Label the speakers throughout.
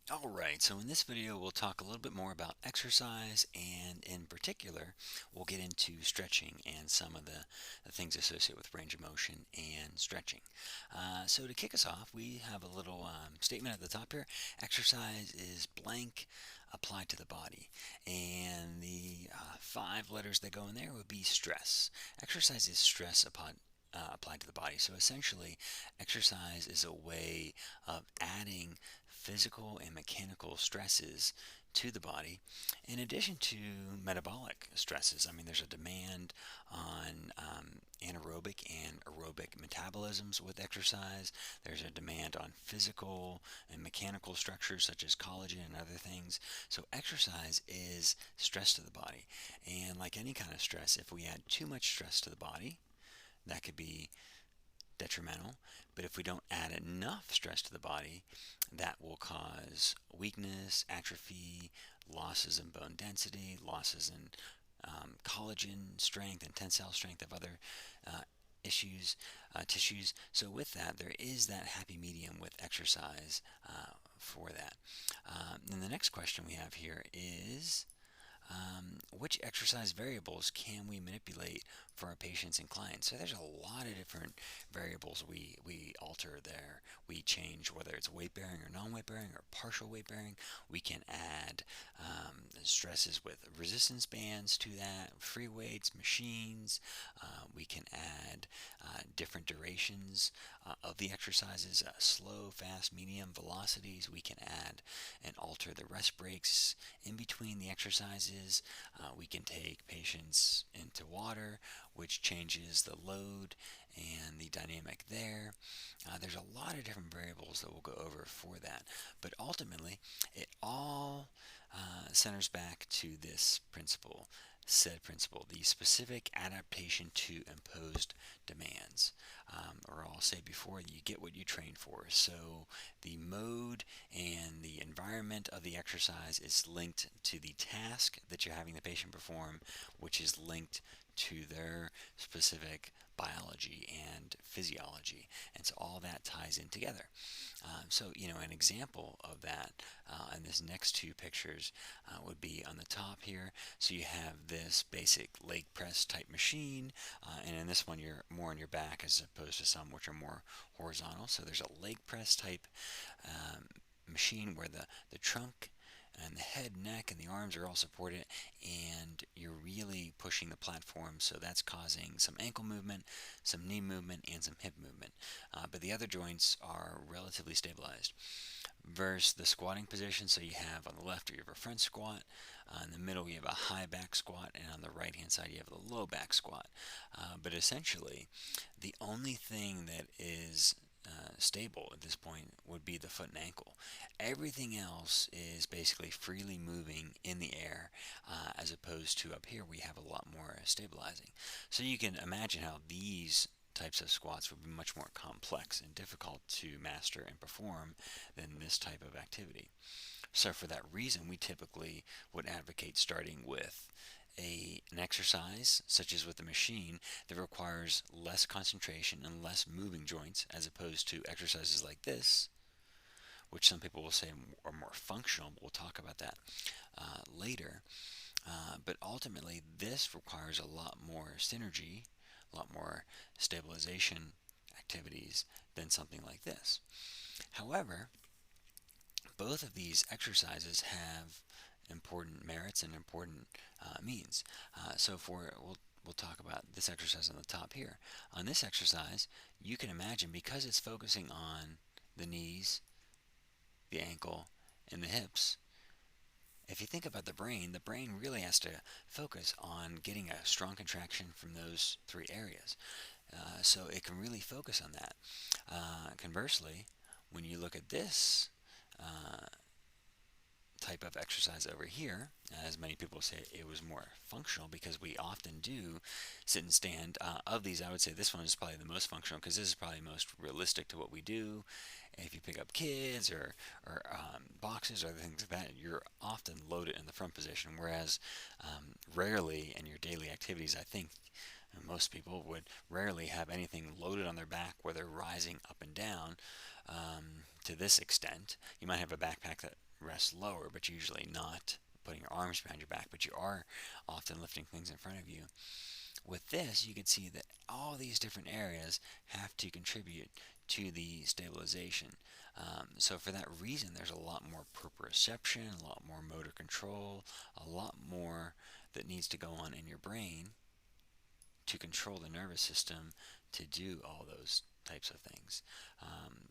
Speaker 1: Alright, so in this video we'll talk a little bit more about exercise, and in particular we'll get into stretching and some of the things associated with range of motion and stretching. So to kick us off, we have a little statement at the top here. Exercise is blank applied to the body, and the five letters that go in there would be stress. Exercise is stress applied to the body. So essentially, exercise is a way of adding physical and mechanical stresses to the body, in addition to metabolic stresses. I mean, there's a demand on anaerobic and aerobic metabolisms with exercise. There's a demand on physical and mechanical structures such as collagen and other things. So, exercise is stress to the body. And like any kind of stress, if we add too much stress to the body, that could be detrimental. But if we don't add enough stress to the body, that will cause weakness, atrophy, losses in bone density, losses in collagen strength and tensile strength of other uh, tissues. So with that, there is that happy medium with exercise for that. And the next question we have here is, which exercise variables can we manipulate for our patients and clients? So there's a lot of different variables we alter there. We change whether it's weight bearing or non-weight bearing or partial weight bearing. We can add stresses with resistance bands to that, free weights, machines. We can add different durations of the exercises, slow, fast, medium velocities. We can add and alter the rest breaks in between the exercises. We can take patients into water, which changes the load and the dynamic there. There's a lot of different variables that we'll go over for that. But ultimately, it all centers back to this principle, said principle, the specific adaptation to imposed demands. Or I'll say before, you get what you train for. So the mode and the environment of the exercise is linked to the task that you're having the patient perform, which is linked to their specific biology and physiology. And so all that ties in together. An example of that in this next two pictures would be on the top here. So you have this basic leg press type machine, and in this one you're more on your back as opposed to some which are more horizontal. So there's a leg press type um, machine where the trunk and the head, neck, and the arms are all supported, and you're really pushing the platform, so that's causing some ankle movement, some knee movement, and some hip movement. But the other joints are relatively stabilized. Versus the squatting position, so you have on the left you have a front squat, in the middle you have a high back squat, and on the right hand side you have the low back squat. But essentially, the only thing that is stable at this point would be the foot and ankle. Everything else is basically freely moving in the air, as opposed to up here we have a lot more stabilizing. So you can imagine how these types of squats would be much more complex and difficult to master and perform than this type of activity. So for that reason, we typically would advocate starting with an exercise, such as with a machine, that requires less concentration and less moving joints, as opposed to exercises like this, which some people will say are more functional. But we'll talk about that later. But ultimately, this requires a lot more synergy, a lot more stabilization activities than something like this. However, both of these exercises have important merits and important means. So for we'll talk about this exercise on the top here. On this exercise, you can imagine, because it's focusing on the knees, the ankle, and the hips. If you think about the brain really has to focus on getting a strong contraction from those three areas. So it can really focus on that. Conversely, when you look at this type of exercise over here, as many people say, it was more functional, because we often do sit and stand. Of these, I would say this one is probably the most functional, because this is probably most realistic to what we do. If you pick up kids or boxes or other things like that, you're often loaded in the front position, whereas rarely in your daily activities, I think Most people would rarely have anything loaded on their back where they're rising up and down to this extent. You might have a backpack that rests lower, but usually not putting your arms behind your back, but you are often lifting things in front of you. With this, you can see that all these different areas have to contribute to the stabilization. So for that reason, there's a lot more proprioception, a lot more motor control, a lot more that needs to go on in your brain to control the nervous system to do all those types of things.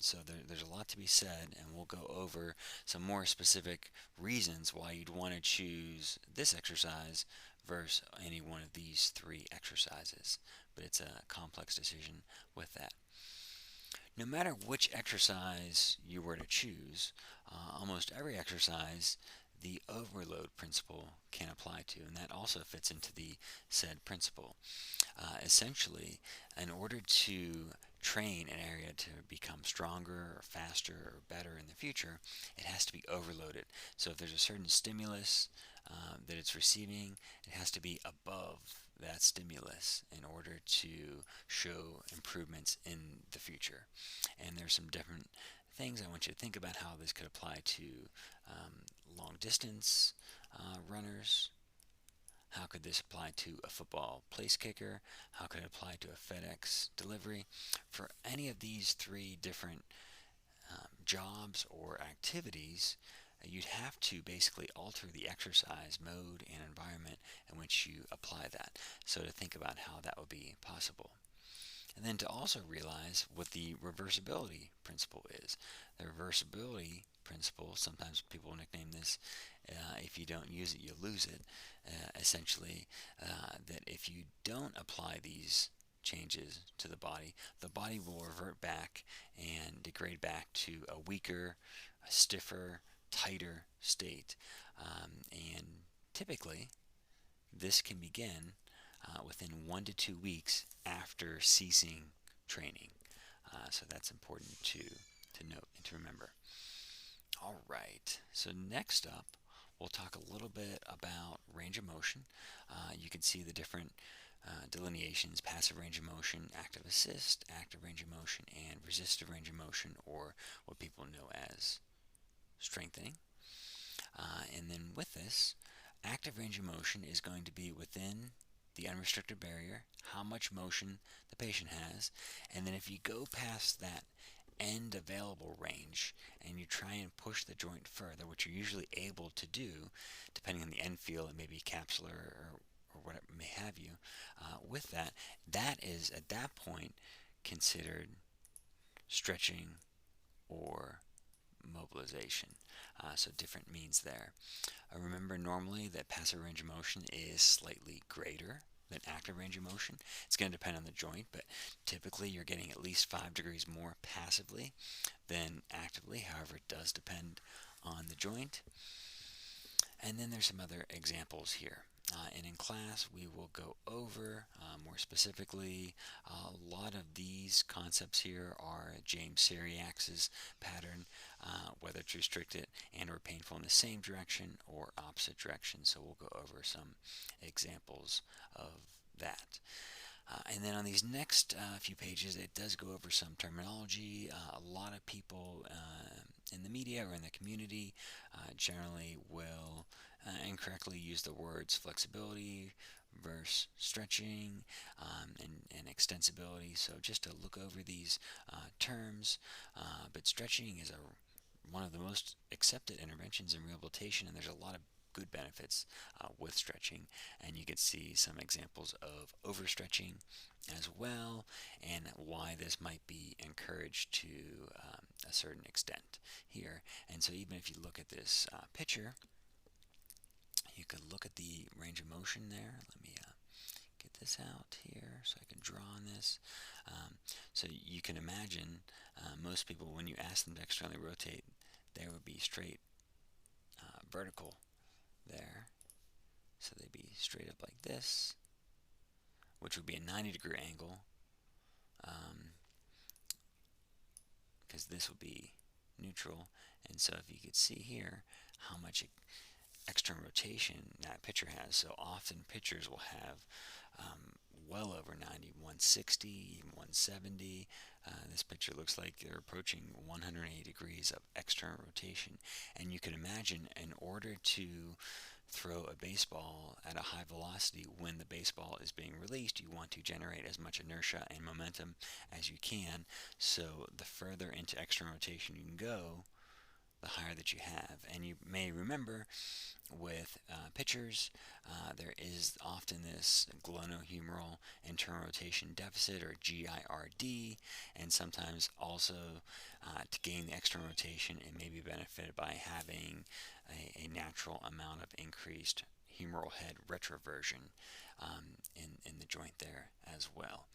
Speaker 1: So there's a lot to be said, and we'll go over some more specific reasons why you'd want to choose this exercise versus any one of these three exercises. But it's a complex decision with that. No matter which exercise you were to choose, almost every exercise the overload principle can apply to, and that also fits into the said principle. Essentially, in order to train an area to become stronger or faster or better in the future, it has to be overloaded. So if there's a certain stimulus that it's receiving, it has to be above that stimulus in order to show improvements in the future. And there's some different things I want you to think about how this could apply to long distance runners. How could this apply to a football place kicker? How could it apply to a FedEx delivery? For any of these three different jobs or activities, you'd have to basically alter the exercise mode and environment in which you apply that. So to think about how that would be possible. And then to also realize what the reversibility principle is. The reversibility principle, sometimes people nickname this, if you don't use it, you lose it. Essentially, that if you don't apply these changes to the body will revert back and degrade back to a weaker, a stiffer, tighter state. And typically, this can begin within 1 to 2 weeks after ceasing training. So that's important to note and to remember. All right, so next up, we'll talk a little bit about range of motion. You can see the different delineations: passive range of motion, active assist, active range of motion, and resistive range of motion, or what people know as strengthening. And then with this, active range of motion is going to be within the unrestricted barrier, how much motion the patient has, and then if you go past that end available range and you try and push the joint further, which you're usually able to do, depending on the end feel, it may be capsular or whatever may have you, with that, that is at that point considered stretching or mobilization. So different means there. Remember normally that passive range of motion is slightly greater than active range of motion. It's going to depend on the joint, but typically you're getting at least 5 degrees more passively than actively. However, it does depend on the joint. And then there's some other examples here. And in class, we will go over more specifically. A lot of these concepts here are James Siriax's pattern, whether it's restricted and or painful in the same direction or opposite direction. So we'll go over some examples of that. And then on these next few pages, it does go over some terminology. A lot of people in the media or in the community generally will incorrectly use the words flexibility versus stretching and extensibility. So just to look over these terms, but stretching is one of the most accepted interventions in rehabilitation, and there's a lot of good benefits with stretching, and you can see some examples of overstretching as well, and why this might be encouraged to a certain extent here. And so even if you look at this picture, you could look at the range of motion there. Let me get this out here so I can draw on this. So you can imagine most people, when you ask them to externally rotate, they would be straight vertical there. So they'd be straight up like this, which would be a 90-degree angle, because this would be neutral. And so if you could see here how much external rotation that picture has. So often pictures will have well over 90, 160, even 170. This picture looks like they're approaching 180 degrees of external rotation. And you can imagine, in order to throw a baseball at a high velocity, when the baseball is being released, you want to generate as much inertia and momentum as you can. So the further into external rotation you can go, the higher that you have. And you may remember with pitchers, there is often this glenohumeral internal rotation deficit, or GIRD, and sometimes also to gain the external rotation, it may be benefited by having a natural amount of increased humeral head retroversion in the joint there as well.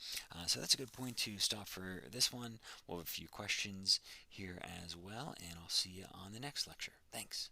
Speaker 1: So that's a good point to stop for this one. We'll have a few questions here as well, and I'll see you on the next lecture. Thanks.